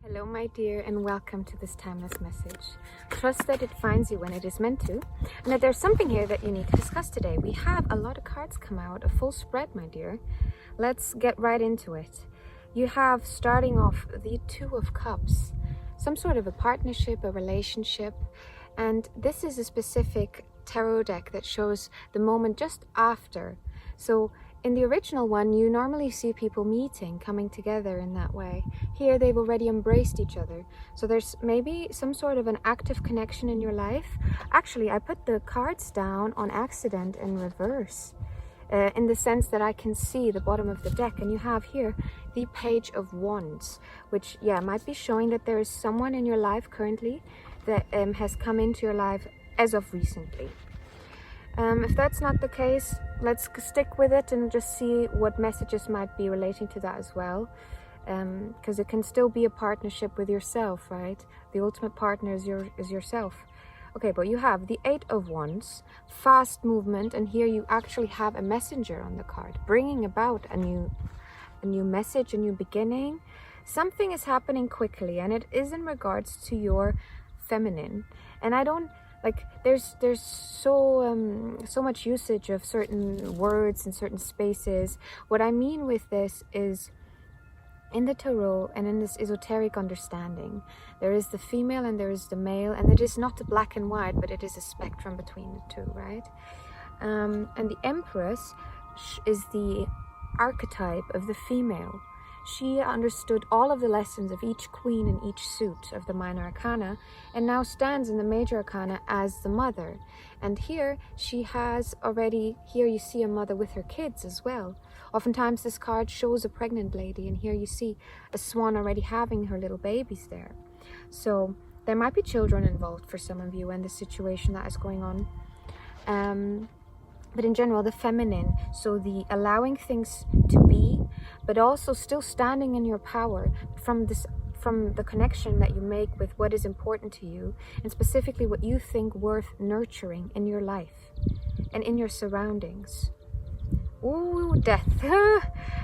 Hello, my dear, and welcome to this timeless message. Trust that it finds you when it is meant to, and that there's something here that you need to discuss today. We have a lot of cards come out, a full spread, my dear. Let's get right into it. You have, starting off, the Two of Cups, some sort of a partnership, a relationship, and this is a specific tarot deck that shows the moment just after. So in the original one, you normally see people meeting, coming together in that way. Here, they've already embraced each other. So there's maybe some sort of an active connection in your life. Actually, I put the cards down on accident in reverse, in the sense that I can see the bottom of the deck. And you have here the Page of Wands, which, might be showing that there is someone in your life currently that has come into your life as of recently. If that's not the case, let's stick with it and just see what messages might be relating to that as well. Because it can still be a partnership with yourself, right? The ultimate partner is yourself. Okay, but you have the Eight of Wands, fast movement, and here you actually have a messenger on the card, bringing about a new message, a new beginning. Something is happening quickly, and it is in regards to your feminine. And I don't there's so much usage of certain words and certain spaces. What I mean with this is, in the tarot and in this esoteric understanding, there is the female and there is the male, and it is not the black and white, but it is a spectrum between the two, right? And the Empress is the archetype of the female. She understood all of the lessons of each queen in each suit of the minor arcana, and now stands in the major arcana as the mother. And here she has already, here you see a mother with her kids as well. Oftentimes this card shows a pregnant lady, and here you see a swan already having her little babies there. So there might be children involved for some of you in the situation that is going on. But in general, the feminine, so the allowing things to be, but also still standing in your power from the connection that you make with what is important to you, and specifically what you think worth nurturing in your life and in your surroundings. Ooh, death.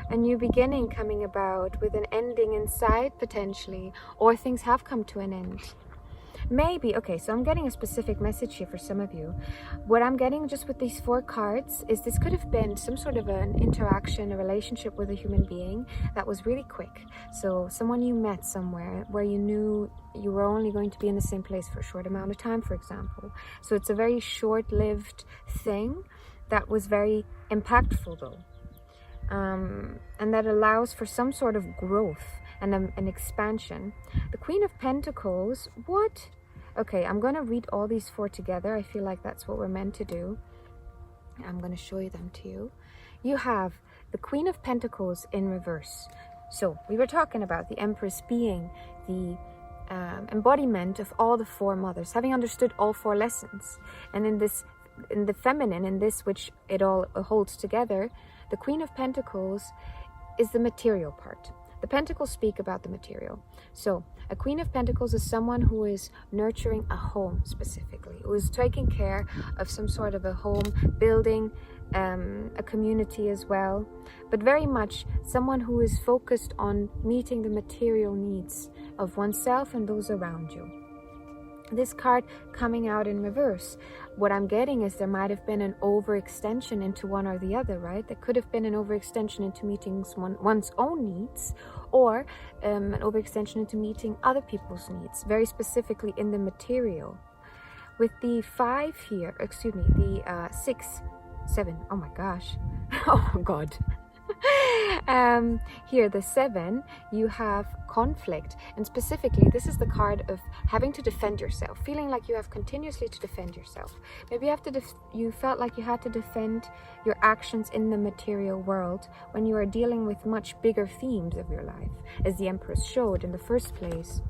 A new beginning coming about with an ending in sight potentially, or things have come to an end. Maybe, okay, so I'm getting a specific message here for some of you. What I'm getting just with these four cards is this could have been some sort of an interaction, a relationship with a human being that was really quick. So someone you met somewhere where you knew you were only going to be in the same place for a short amount of time, for example. So it's a very short-lived thing that was very impactful though. And that allows for some sort of growth and an expansion. The Queen of Pentacles, what? Okay, I'm going to read all these four together. I feel like that's what we're meant to do. I'm going to show you them to you. You have the Queen of Pentacles in reverse. So we were talking about the Empress being the embodiment of all the four mothers, having understood all four lessons. And in the feminine, in this which it all holds together, the Queen of Pentacles is the material part. The Pentacles speak about the material. So a Queen of Pentacles is someone who is nurturing a home specifically, who is taking care of some sort of a home, building a community as well, but very much someone who is focused on meeting the material needs of oneself and those around you. This card coming out in reverse, what I'm getting is there might have been an overextension into one or the other, right? There could have been an overextension into meeting one's own needs, or an overextension into meeting other people's needs, very specifically in the material. With the 5 here, the 6, 7, oh my gosh, oh God. Here, the 7, you have conflict, and specifically this is the card of having to defend yourself, feeling like you have continuously to defend yourself. Maybe you felt like you had to defend your actions in the material world when you are dealing with much bigger themes of your life, as the Empress showed in the first place.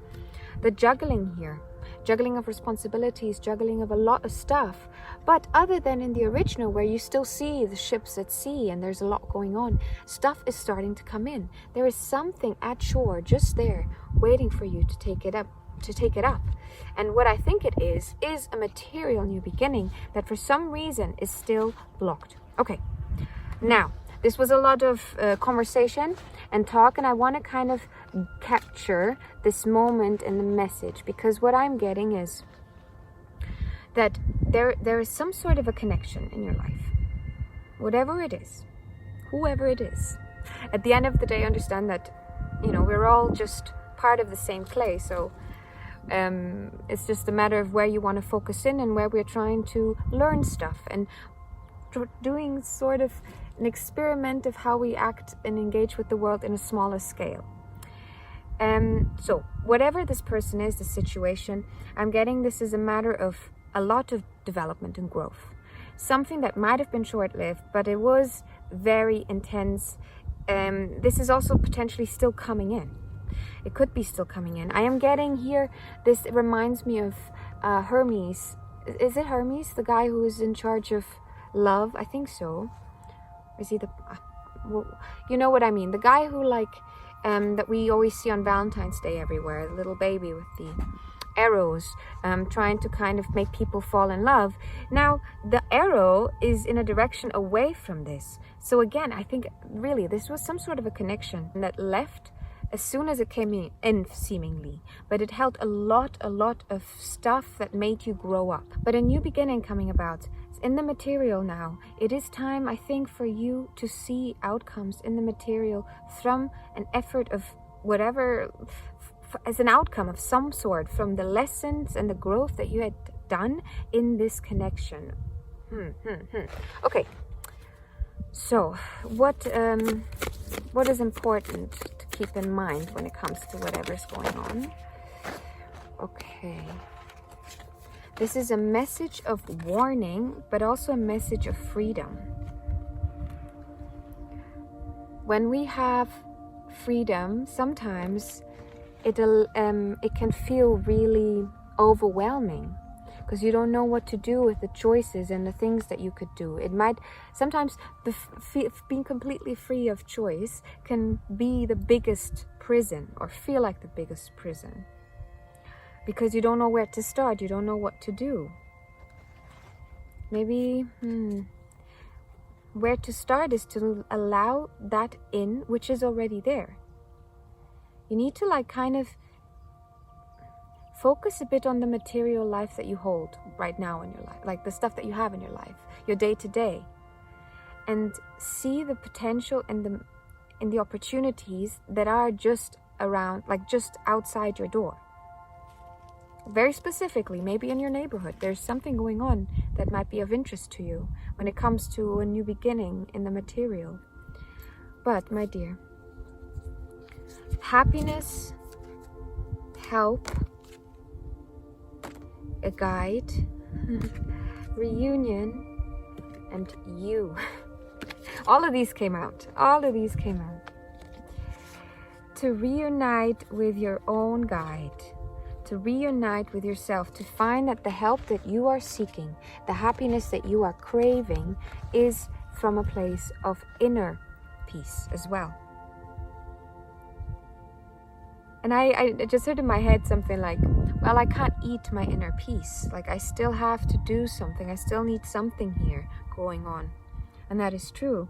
The juggling here, juggling of responsibilities, juggling of a lot of stuff. But other than in the original, where you still see the ships at sea and there's a lot going on, stuff is starting to come in. There is something at shore just there waiting for you to take it up. And what I think it is a material new beginning that for some reason is still blocked. Okay, now this was a lot of conversation and talk, and I want to kind of capture this moment and the message, because what I'm getting is that there is some sort of a connection in your life, whatever it is, whoever it is. At the end of the day, understand that, we're all just part of the same clay. So it's just a matter of where you want to focus in and where we're trying to learn stuff and doing sort of an experiment of how we act and engage with the world in a smaller scale. So whatever this person is, the situation, I'm getting this is a matter of a lot of development and growth. Something that might have been short-lived, but it was very intense. This is also potentially still coming in. It could be still coming in. I am getting here, this reminds me of Hermes. Is it Hermes, the guy who is in charge of love? I think so. Is he the... well, you know what I mean. The guy who that we always see on Valentine's Day everywhere. The little baby with the arrows, trying to kind of make people fall in love. Now, the arrow is in a direction away from this. So again, I think really this was some sort of a connection that left as soon as it came in seemingly, but it held a lot of stuff that made you grow up. But a new beginning coming about. It's in the material now. It is time, I think, for you to see outcomes in the material from an effort of whatever, as an outcome of some sort, from the lessons and the growth that you had done in this connection. Okay, so what is important to keep in mind when it comes to whatever's going on? Okay, this is a message of warning, but also a message of freedom. When we have freedom, sometimes it can feel really overwhelming, because you don't know what to do with the choices and the things that you could do. It might sometimes being completely free of choice can be the biggest prison, or feel like the biggest prison, because you don't know where to start. You don't know what to do. Maybe where to start is to allow that in which is already there. You need to kind of focus a bit on the material life that you hold right now in your life, like the stuff that you have in your life, your day to day, and see the potential and the opportunities that are just around, just outside your door. Very specifically, maybe in your neighborhood, there's something going on that might be of interest to you when it comes to a new beginning in the material. But my dear, happiness, help, a guide, reunion, and you. All of these came out. To reunite with your own guide, to reunite with yourself, to find that the help that you are seeking, the happiness that you are craving, is from a place of inner peace as well. And I just heard in my head something like, well, I can't eat my inner peace. I still have to do something. I still need something here going on. And that is true.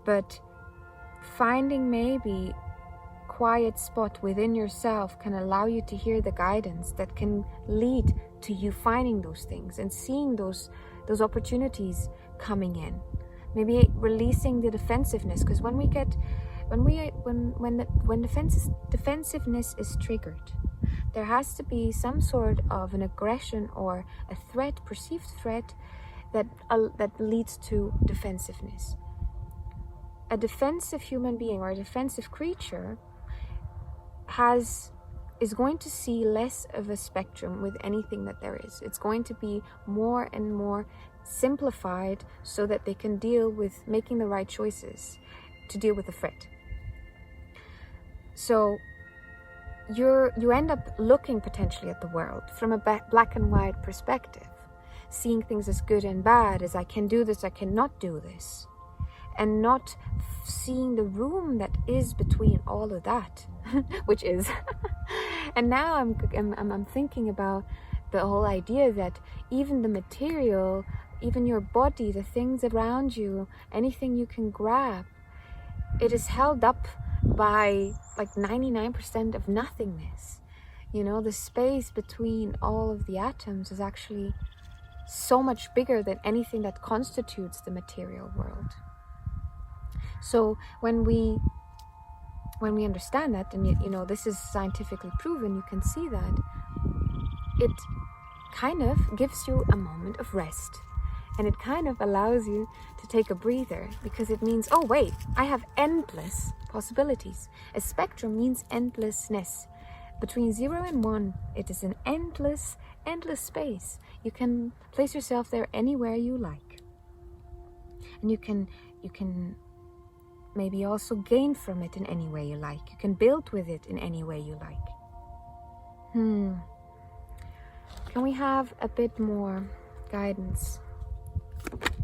But finding maybe quiet spot within yourself can allow you to hear the guidance that can lead to you finding those things and seeing those opportunities coming in. Maybe releasing the defensiveness, because when defensiveness is triggered, there has to be some sort of an aggression or a threat, perceived threat, that leads to defensiveness. A defensive human being or a defensive creature is going to see less of a spectrum with anything that there is. It's going to be more and more simplified so that they can deal with making the right choices to deal with the threat. So you end up looking potentially at the world from a black and white perspective, seeing things as good and bad, as I can do this, I cannot do this, and not seeing the room that is between all of that, which is. And now I'm thinking about the whole idea that even the material, even your body, the things around you, anything you can grab, it is held up by like 99% of nothingness. You know, the space between all of the atoms is actually so much bigger than anything that constitutes the material world. So when we understand that, and you know, this is scientifically proven, you can see that it kind of gives you a moment of rest, and it kind of allows you to take a breather, because it means, oh wait, I have endless possibilities. A spectrum means endlessness. Between 0 and 1, it is an endless space. You can place yourself there anywhere you like, and you can maybe also gain from it in any way you like. You can build with it in any way you like. Can we have a bit more guidance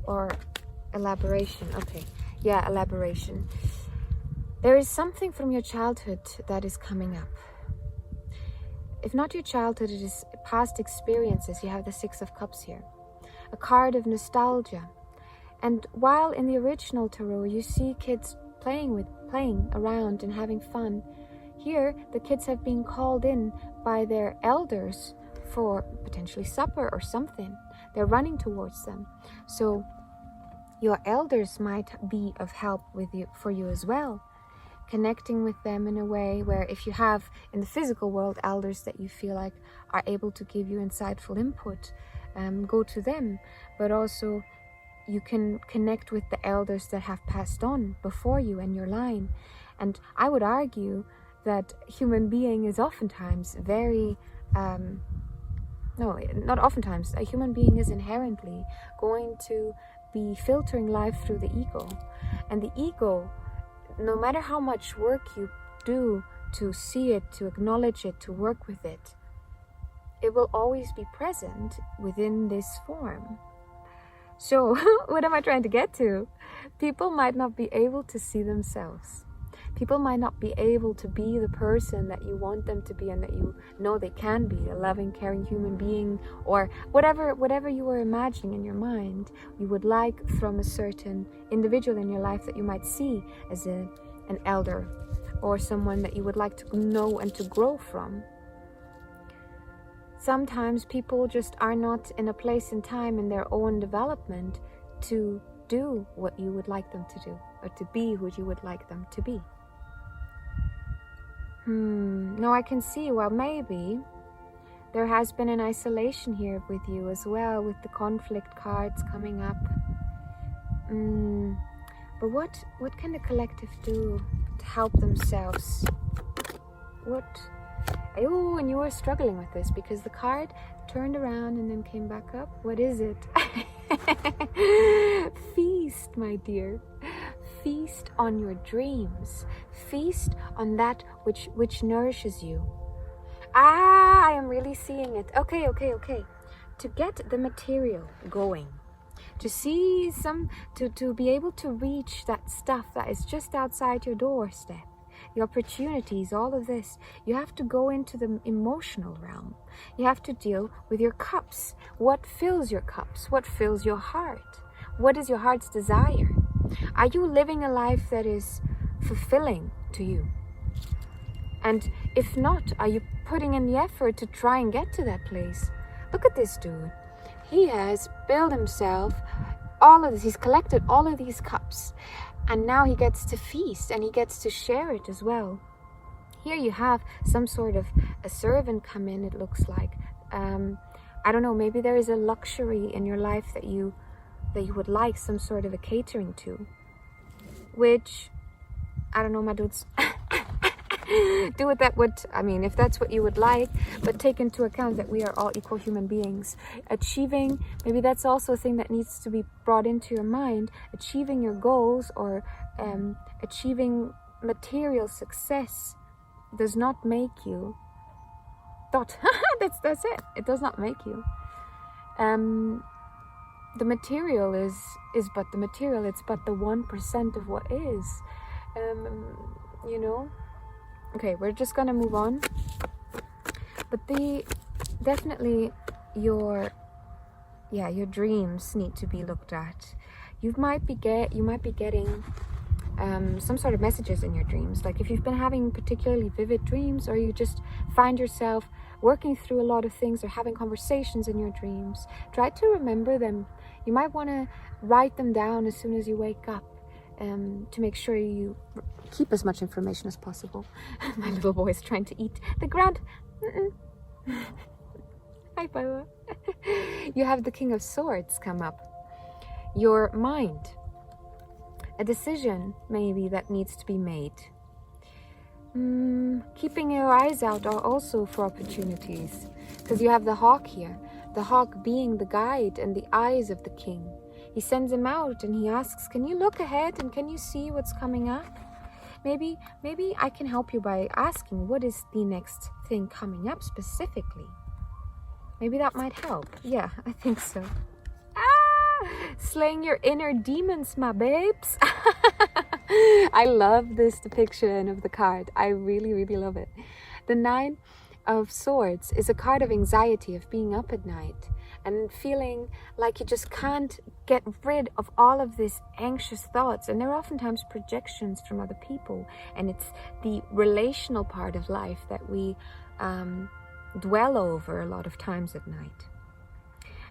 or elaboration? Okay, yeah, elaboration. There is something from your childhood that is coming up. If not your childhood, it is past experiences. You have the 6 of Cups here, a card of nostalgia. And while in the original tarot you see kids playing around and having fun, here the kids have been called in by their elders for potentially supper or something. They're running towards them. So your elders might be of help for you as well. Connecting with them in a way where, if you have in the physical world elders that you feel like are able to give you insightful input, go to them. But also you can connect with the elders that have passed on before you in your line. And I would argue that human being is oftentimes very no, not oftentimes, a human being is inherently going to be filtering life through the ego. And the ego, no matter how much work you do to see it, to acknowledge it, to work with it, it will always be present within this form. So what am I trying to get to? People might not be able to see themselves. People might not be able to be the person that you want them to be and that you know they can be, a loving, caring human being, or whatever you were imagining in your mind you would like from a certain individual in your life that you might see as an elder, or someone that you would like to know and to grow from. Sometimes people just are not in a place and time in their own development to do what you would like them to do, or to be who you would like them to be. Now I can see, well, maybe there has been an isolation here with you as well, with the conflict cards coming up. But what can the collective do to help themselves? Oh, and you were struggling with this because the card turned around and then came back up. What is it? Feast, my dear. Feast on your dreams. Feast on that which nourishes you. I am really seeing it. Okay. To get the material going, to see to be able to reach that stuff that is just outside your doorstep, the opportunities, all of this, you have to go into the emotional realm. You have to deal with your cups. What fills your cups? What fills your heart? What is your heart's desire? Are you living a life that is fulfilling to you? And if not, are you putting in the effort to try and get to that place? Look at this dude. He has built himself all of this. He's collected all of these cups. And now he gets to feast and he gets to share it as well. Here you have some sort of a servant come in, it looks like. I don't know, maybe there is a luxury in your life that you would like some sort of a catering to. Which, I don't know, my dudes. Do with that if that's what you would like, but take into account that we are all equal human beings. Achieving, maybe that's also a thing that needs to be brought into your mind. Achieving your goals or achieving material success does not make you that's it. It does not make you. The material is but the material. It's but the 1% of what is. Okay, we're just gonna move on. But definitely your dreams need to be looked at. You might be getting some sort of messages in your dreams. Like if you've been having particularly vivid dreams, or you just find yourself working through a lot of things or having conversations in your dreams, try to remember them. You might want to write them down as soon as you wake up, to make sure you keep as much information as possible. My little boy is trying to eat the ground. Hi, Paula. You have the King of Swords come up. Your mind. A decision, maybe, that needs to be made. Keeping your eyes out are also for opportunities. Because you have the hawk here. The hawk being the guide and the eyes of the king. He sends him out and he asks, can you look ahead and can you see what's coming up? Maybe I can help you by asking, what is the next thing coming up specifically? Maybe that might help. Yeah, I think so. Slaying your inner demons, my babes. I love this depiction of the card. I really, really love it. The Nine of Swords is a card of anxiety, of being up at night and feeling like you just can't get rid of all of these anxious thoughts. And they're oftentimes projections from other people. And it's the relational part of life that we dwell over a lot of times at night.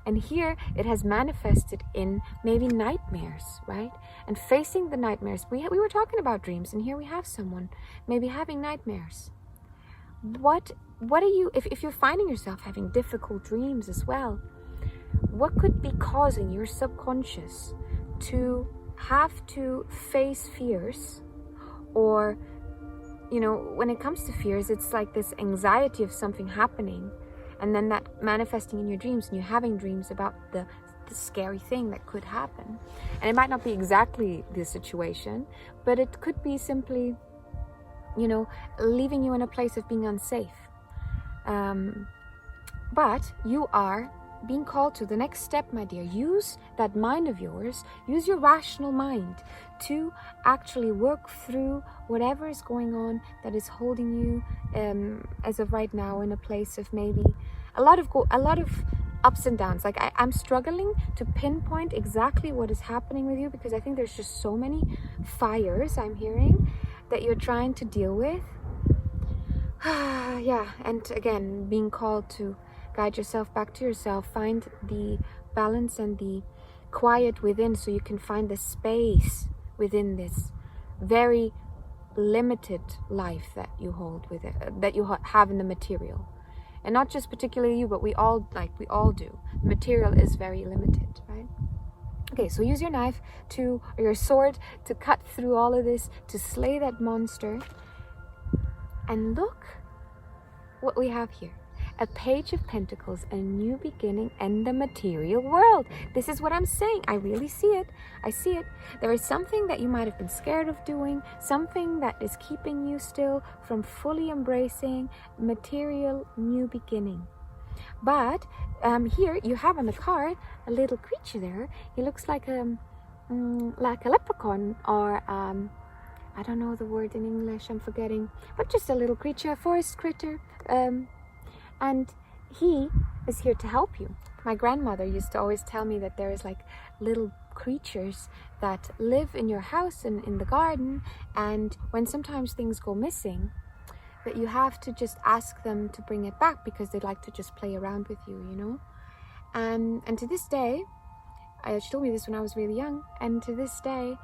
And here it has manifested in maybe nightmares, right? And facing the nightmares. We were talking about dreams, and here we have someone maybe having nightmares. What are you, if you're finding yourself having difficult dreams as well, what could be causing your subconscious to have to face fears? Or, you know, when it comes to fears, it's like this anxiety of something happening, and then that manifesting in your dreams, and you're having dreams about the scary thing that could happen. And it might not be exactly the situation, but it could be simply, you know, leaving you in a place of being unsafe. But you are being called to the next step, my dear. Use that mind of yours, use your rational mind to actually work through whatever is going on that is holding you as of right now in a place of maybe a lot of ups and downs. Like I'm struggling to pinpoint exactly what is happening with you, because I think there's just so many fires I'm hearing that you're trying to deal with. Yeah, and again, being called to guide yourself back to yourself, find the balance and the quiet within, so you can find the space within this very limited life that you hold with it, that you have in the material. And not just particularly you, but we all do. The material is very limited, right? Okay, so use your knife or your sword to cut through all of this, to slay that monster. And look what we have here. A Page of Pentacles, a new beginning in the material world. This is what I'm saying. I really see it. I see it. There is something that you might have been scared of doing, something that is keeping you still from fully embracing material new beginning. But here you have on the card a little creature there. He looks like a leprechaun, or I don't know the word in English, I'm forgetting, but just a little creature, a forest critter. And he is here to help you. My grandmother used to always tell me that there is like little creatures that live in your house and in the garden, and when sometimes things go missing, that you have to just ask them to bring it back, because they like to just play around with you, you know. And to this day, she told me this when I was really young, and to this day,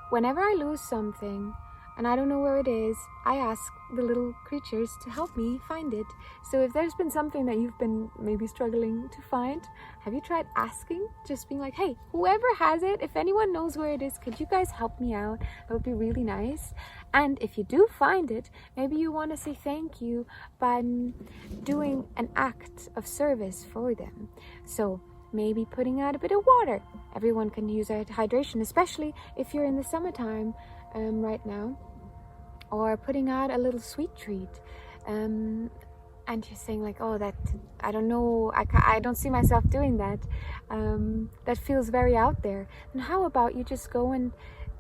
whenever I lose something and I don't know where it is, I ask the little creatures to help me find it. So if there's been something that you've been maybe struggling to find, have you tried asking? Just being like, hey, whoever has it, if anyone knows where it is, could you guys help me out? That would be really nice. And if you do find it, maybe you want to say thank you by doing an act of service for them. So maybe putting out a bit of water. Everyone can use hydration, especially if you're in the summertime right now. Or putting out a little sweet treat. And you're saying like, oh, that, I don't know, I don't see myself doing that. That feels very out there. And how about you just go and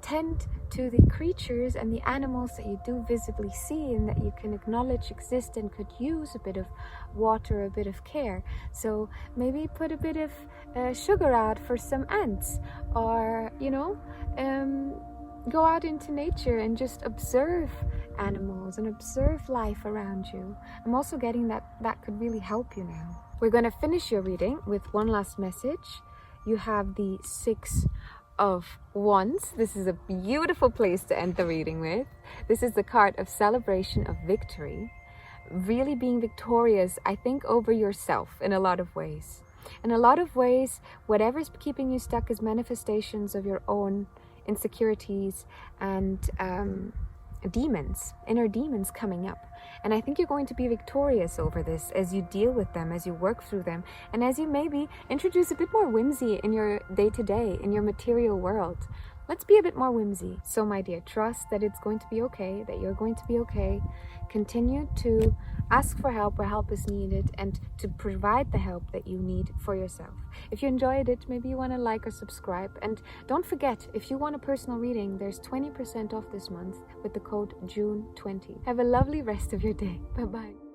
tend to the creatures and the animals that you do visibly see and that you can acknowledge exist and could use a bit of water, a bit of care. So maybe put a bit of sugar out for some ants, or, you know, Go out into nature and just observe animals and observe life around you. I'm also getting that could really help you now. We're going to finish your reading with one last message. You have the Six of Wands. This is a beautiful place to end the reading with. This is the card of celebration of victory. Really being victorious, I think, over yourself in a lot of ways. In a lot of ways, whatever's keeping you stuck is manifestations of your own insecurities and demons, inner demons coming up. And I think you're going to be victorious over this as you deal with them, as you work through them, and as you maybe introduce a bit more whimsy in your day-to-day, in your material world. Let's be a bit more whimsy. So my dear, trust that it's going to be okay, that you're going to be okay. Continue to ask for help where help is needed and to provide the help that you need for yourself. If you enjoyed it, maybe you want to like or subscribe. And don't forget, if you want a personal reading, there's 20% off this month with the code June20. Have a lovely rest of your day. Bye-bye.